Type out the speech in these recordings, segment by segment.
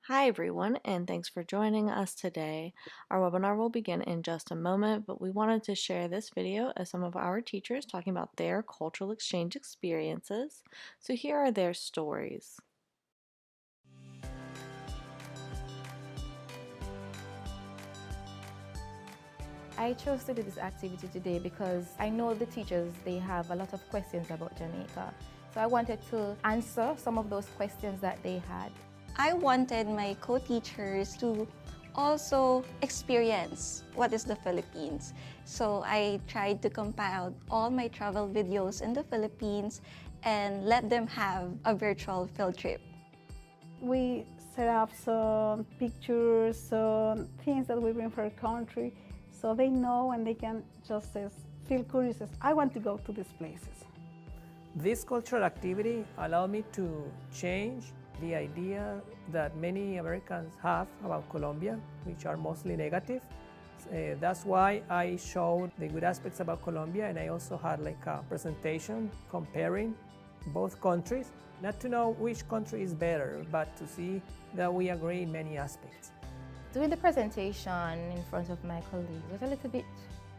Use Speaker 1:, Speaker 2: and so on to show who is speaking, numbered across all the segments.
Speaker 1: Hi everyone, and thanks for joining us today. Our webinar will begin in just a moment, but we wanted to share this video of some of our teachers talking about their cultural exchange experiences. So here are their stories.
Speaker 2: I chose to do this activity today because I know the teachers, they have a lot of questions about Jamaica. So I wanted to answer some of those questions that they had.
Speaker 3: I wanted my co-teachers to also experience what is the Philippines. So I tried to compile all my travel videos in the Philippines and let them have a virtual field trip.
Speaker 4: We set up some pictures, some things that we bring for our country, so they know and they can just feel curious. I want to go to these places.
Speaker 5: This cultural activity allowed me to change the idea that many Americans have about Colombia, which are mostly negative. That's why I showed the good aspects about Colombia, and I also had like a presentation comparing both countries, not to know which country is better, but to see that we agree in many aspects.
Speaker 2: Doing the presentation in front of my colleagues was a little bit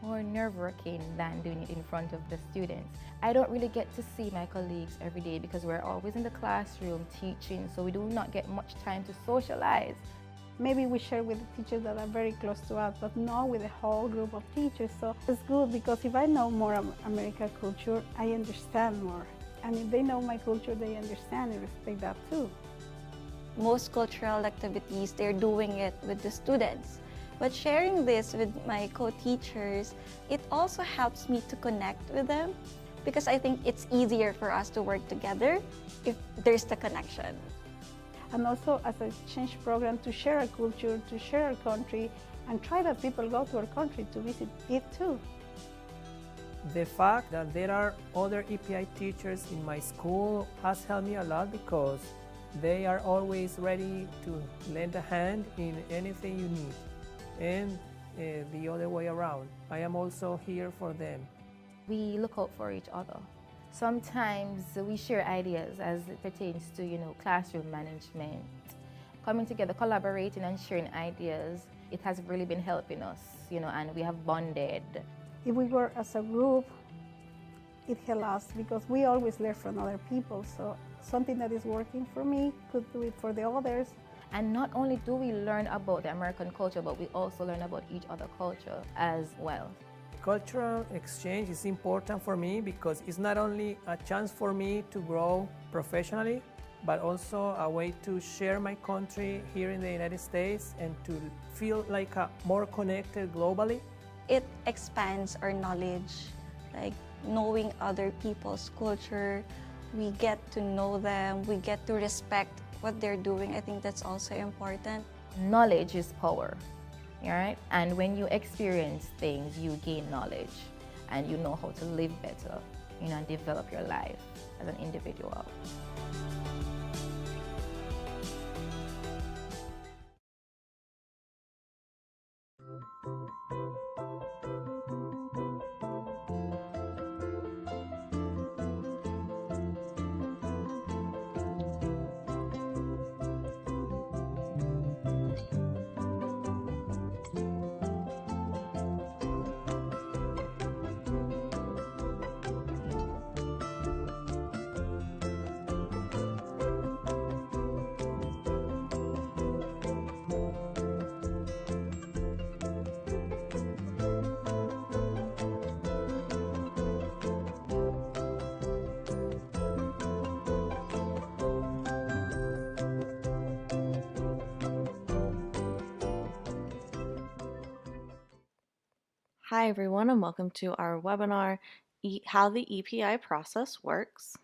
Speaker 2: more nerve-wracking than doing it in front of the students. I don't really get to see my colleagues every day because we're always in the classroom teaching, so we do not get much time to socialize.
Speaker 4: Maybe we share with the teachers that are very close to us, but not with a whole group of teachers. So it's good because if I know more of American culture, I understand more. And if they know my culture, they understand and respect that too.
Speaker 3: Most cultural activities, they're doing it with the students. But sharing this with my co-teachers, it also helps me to connect with them because I think it's easier for us to work together if there's the connection.
Speaker 4: And also as a exchange program to share our culture, to share our country, and try that people go to our country to visit it too.
Speaker 5: The fact that there are other EPI teachers in my school has helped me a lot because they are always ready to lend a hand in anything you need, and the other way around. I am also here for them.
Speaker 2: We look out for each other. Sometimes we share ideas as it pertains to, classroom management. Coming together, collaborating and sharing ideas, it has really been helping us, and we have bonded.
Speaker 4: If we work as a group, it helps us because we always learn from other people. So something that is working for me could do it for the others.
Speaker 2: And not only do we learn about the American culture, but we also learn about each other culture as well.
Speaker 5: Cultural exchange is important for me because it's not only a chance for me to grow professionally, but also a way to share my country here in the United States and to feel like more connected globally.
Speaker 3: It expands our knowledge, like knowing other people's culture. We get to know them, we get to respect what they're doing. I think that's also important.
Speaker 2: Knowledge is power, all right? And when you experience things, you gain knowledge and you know how to live better, and develop your life as an individual.
Speaker 1: Hi everyone, and welcome to our webinar, How the EPI Process Works.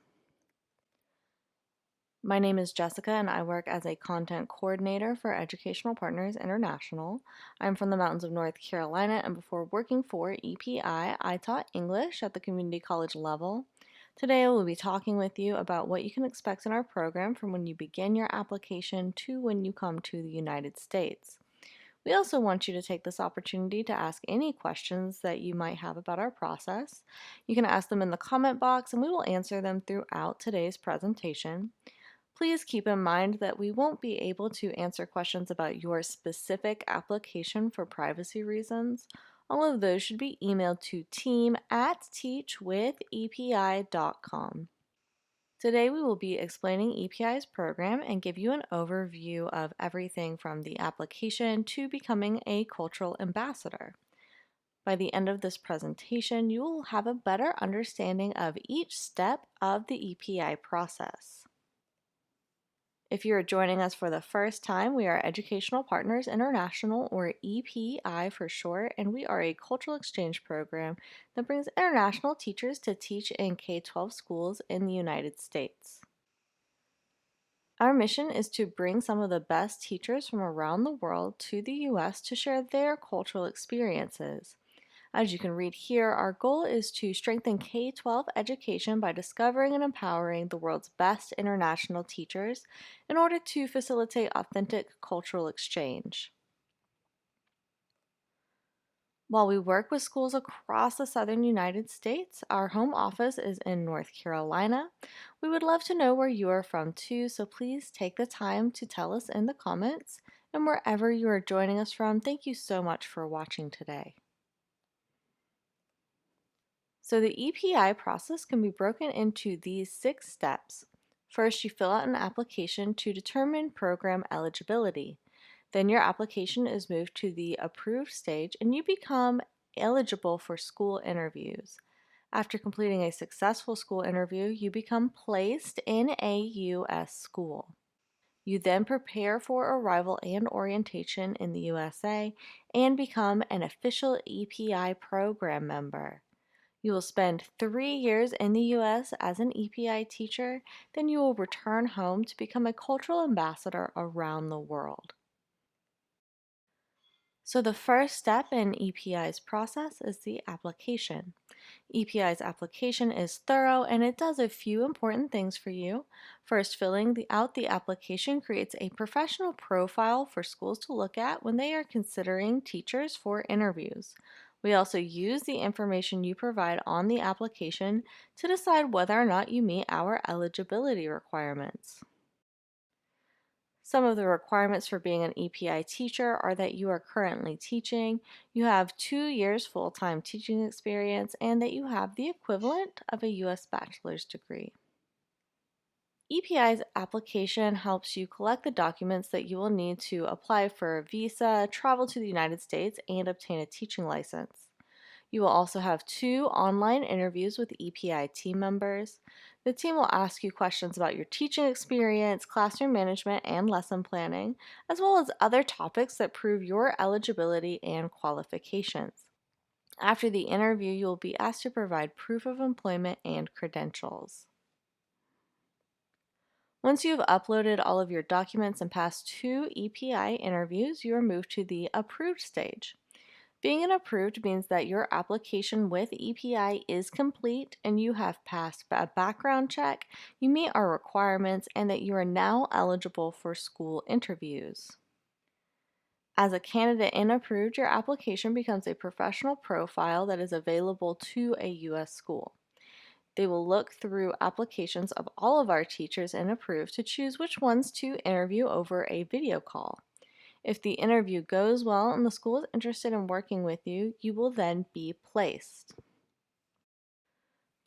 Speaker 1: My name is Jessica and I work as a content coordinator for Educational Partners International. I'm from the mountains of North Carolina, and before working for EPI, I taught English at the community college level. Today I will be talking with you about what you can expect in our program from when you begin your application to when you come to the United States. We also want you to take this opportunity to ask any questions that you might have about our process. You can ask them in the comment box and we will answer them throughout today's presentation. Please keep in mind that we won't be able to answer questions about your specific application for privacy reasons. All of those should be emailed to team@teachwithepi.com. Today we will be explaining EPI's program and give you an overview of everything from the application to becoming a cultural ambassador. By the end of this presentation, you will have a better understanding of each step of the EPI process. If you are joining us for the first time, we are Educational Partners International, or EPI for short, and we are a cultural exchange program that brings international teachers to teach in K-12 schools in the United States. Our mission is to bring some of the best teachers from around the world to the U.S. to share their cultural experiences. As you can read here, our goal is to strengthen K-12 education by discovering and empowering the world's best international teachers in order to facilitate authentic cultural exchange. While we work with schools across the southern United States, our home office is in North Carolina. We would love to know where you are from too, so please take the time to tell us in the comments. And wherever you are joining us from, thank you so much for watching today. So the EPI process can be broken into these 6 steps. First, you fill out an application to determine program eligibility. Then your application is moved to the approved stage and you become eligible for school interviews. After completing a successful school interview, you become placed in a U.S. school. You then prepare for arrival and orientation in the USA and become an official EPI program member. You will spend 3 years in the U.S. as an EPI teacher, then you will return home to become a cultural ambassador around the world. So the first step in EPI's process is the application. EPI's application is thorough and it does a few important things for you. First, filling out the application creates a professional profile for schools to look at when they are considering teachers for interviews. We also use the information you provide on the application to decide whether or not you meet our eligibility requirements. Some of the requirements for being an EPI teacher are that you are currently teaching, you have 2 years full-time teaching experience, and that you have the equivalent of a U.S. bachelor's degree. EPI's application helps you collect the documents that you will need to apply for a visa, travel to the United States, and obtain a teaching license. You will also have 2 online interviews with EPI team members. The team will ask you questions about your teaching experience, classroom management, and lesson planning, as well as other topics that prove your eligibility and qualifications. After the interview, you will be asked to provide proof of employment and credentials. Once you have uploaded all of your documents and passed 2 EPI interviews, you are moved to the approved stage. Being an approved means that your application with EPI is complete and you have passed a background check, you meet our requirements, and that you are now eligible for school interviews. As a candidate and approved, your application becomes a professional profile that is available to a U.S. school. They will look through applications of all of our teachers and approve to choose which ones to interview over a video call. If the interview goes well and the school is interested in working with you, you will then be placed.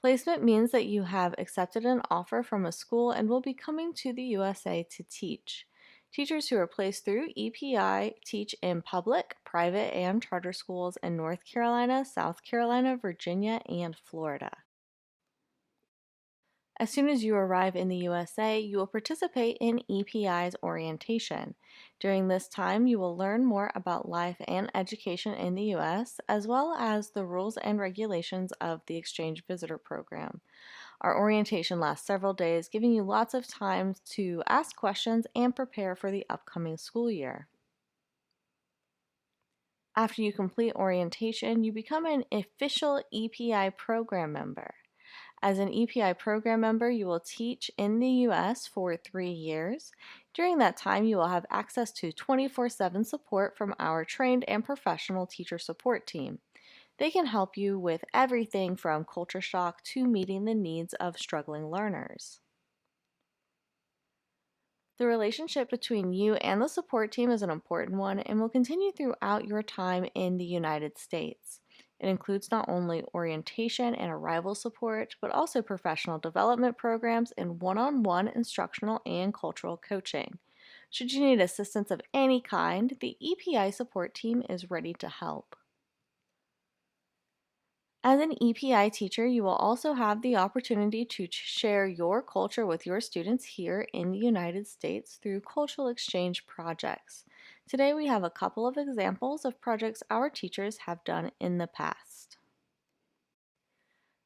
Speaker 1: Placement means that you have accepted an offer from a school and will be coming to the USA to teach. Teachers who are placed through EPI teach in public, private, and charter schools in North Carolina, South Carolina, Virginia, and Florida. As soon as you arrive in the USA, you will participate in EPI's orientation. During this time, you will learn more about life and education in the US, as well as the rules and regulations of the Exchange Visitor Program. Our orientation lasts several days, giving you lots of time to ask questions and prepare for the upcoming school year. After you complete orientation, you become an official EPI program member. As an EPI program member, you will teach in the U.S. for 3 years. During that time, you will have access to 24/7 support from our trained and professional teacher support team. They can help you with everything from culture shock to meeting the needs of struggling learners. The relationship between you and the support team is an important one and will continue throughout your time in the United States. It includes not only orientation and arrival support, but also professional development programs and one-on-one instructional and cultural coaching. Should you need assistance of any kind, the EPI support team is ready to help. As an EPI teacher, you will also have the opportunity to share your culture with your students here in the United States through cultural exchange projects. Today we have a couple of examples of projects our teachers have done in the past.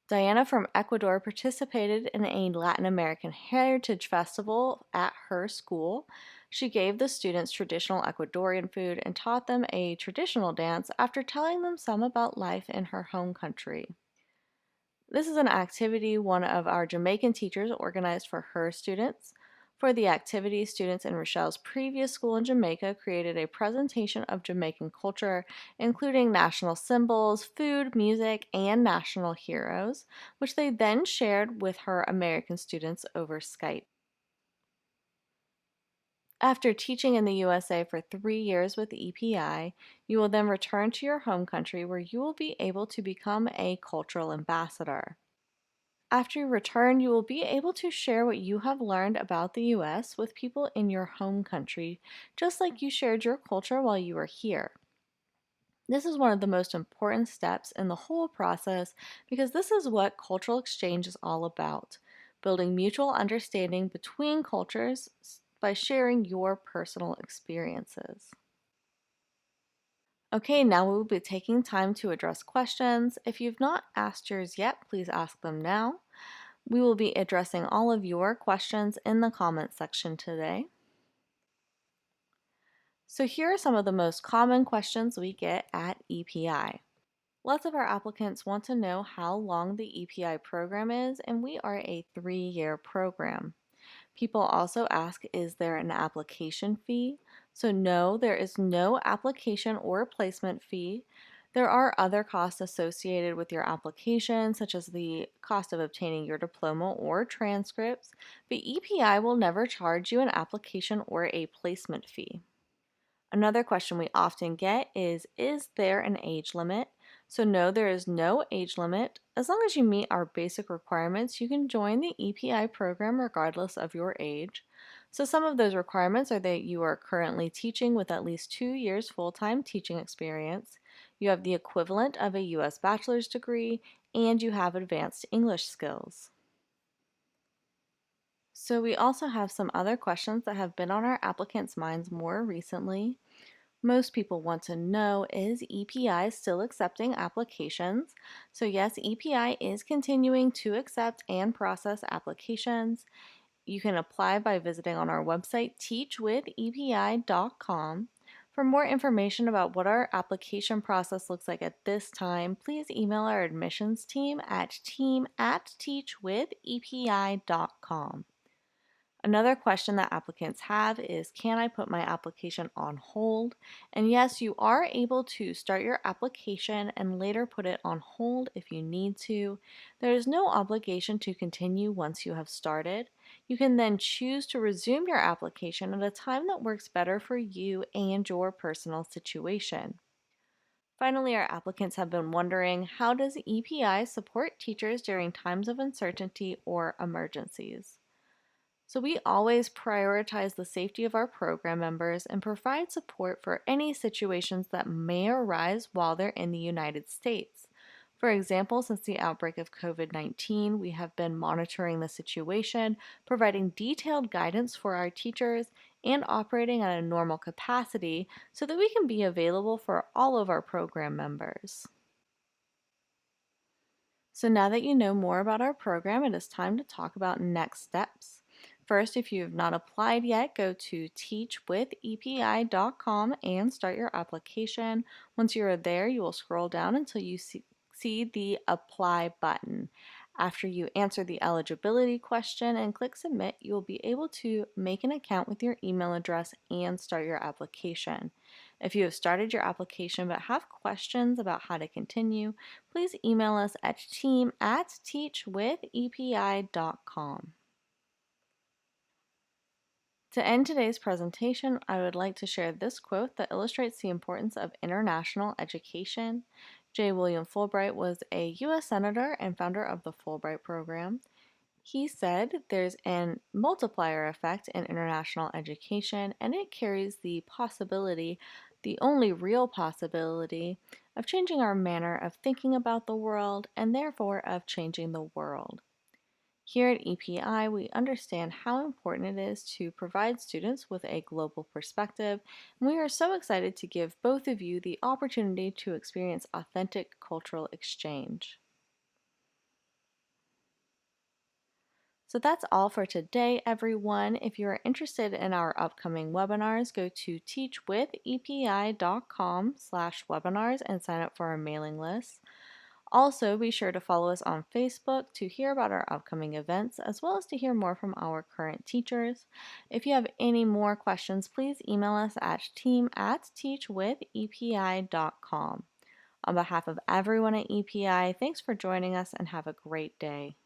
Speaker 1: Diana from Ecuador participated in a Latin American Heritage Festival at her school. She gave the students traditional Ecuadorian food and taught them a traditional dance after telling them some about life in her home country. This is an activity one of our Jamaican teachers organized for her students. For the activity, students in Rochelle's previous school in Jamaica created a presentation of Jamaican culture, including national symbols, food, music, and national heroes, which they then shared with her American students over Skype. After teaching in the USA for 3 years with EPI, you will then return to your home country where you will be able to become a cultural ambassador. After you return, you will be able to share what you have learned about the US with people in your home country, just like you shared your culture while you were here. This is one of the most important steps in the whole process because this is what cultural exchange is all about, building mutual understanding between cultures by sharing your personal experiences. Okay, now we will be taking time to address questions. If you've not asked yours yet, please ask them now. We will be addressing all of your questions in the comments section today. So here are some of the most common questions we get at EPI. Lots of our applicants want to know how long the EPI program is, and we are a 3-year program. People also ask, is there an application fee? So no, there is no application or placement fee. There are other costs associated with your application, such as the cost of obtaining your diploma or transcripts, but EPI will never charge you an application or a placement fee. Another question we often get is there an age limit? So no, there is no age limit. As long as you meet our basic requirements, you can join the EPI program regardless of your age. So some of those requirements are that you are currently teaching with at least 2 years full-time teaching experience, you have the equivalent of a U.S. bachelor's degree, and you have advanced English skills. So we also have some other questions that have been on our applicants' minds more recently. Most people want to know, is EPI still accepting applications? So yes, EPI is continuing to accept and process applications. You can apply by visiting on our website, teachwithepi.com. For more information about what our application process looks like at this time, please email our admissions team at team@teachwithepi.com. Another question that applicants have is, can I put my application on hold? And yes, you are able to start your application and later put it on hold if you need to. There is no obligation to continue once you have started. You can then choose to resume your application at a time that works better for you and your personal situation. Finally, our applicants have been wondering, how does EPI support teachers during times of uncertainty or emergencies? So we always prioritize the safety of our program members and provide support for any situations that may arise while they're in the United States. For example, since the outbreak of COVID-19, we have been monitoring the situation, providing detailed guidance for our teachers, and operating at a normal capacity so that we can be available for all of our program members. So now that you know more about our program, it is time to talk about next steps. First, if you have not applied yet, go to teachwithepi.com and start your application. Once you are there, you will scroll down until you see the Apply button. After you answer the eligibility question and click Submit, you will be able to make an account with your email address and start your application. If you have started your application but have questions about how to continue, please email us at team@teachwithepi.com. To end today's presentation, I would like to share this quote that illustrates the importance of international education. J. William Fulbright was a U.S. Senator and founder of the Fulbright Program. He said there's an multiplier effect in international education, and it carries the possibility, the only real possibility, of changing our manner of thinking about the world and therefore of changing the world. Here at EPI, we understand how important it is to provide students with a global perspective, and we are so excited to give both of you the opportunity to experience authentic cultural exchange. So that's all for today, everyone. If you are interested in our upcoming webinars, go to teachwithepi.com/webinars and sign up for our mailing list. Also, be sure to follow us on Facebook to hear about our upcoming events, as well as to hear more from our current teachers. If you have any more questions, please email us at team@teachwithepi.com. On behalf of everyone at EPI, thanks for joining us and have a great day.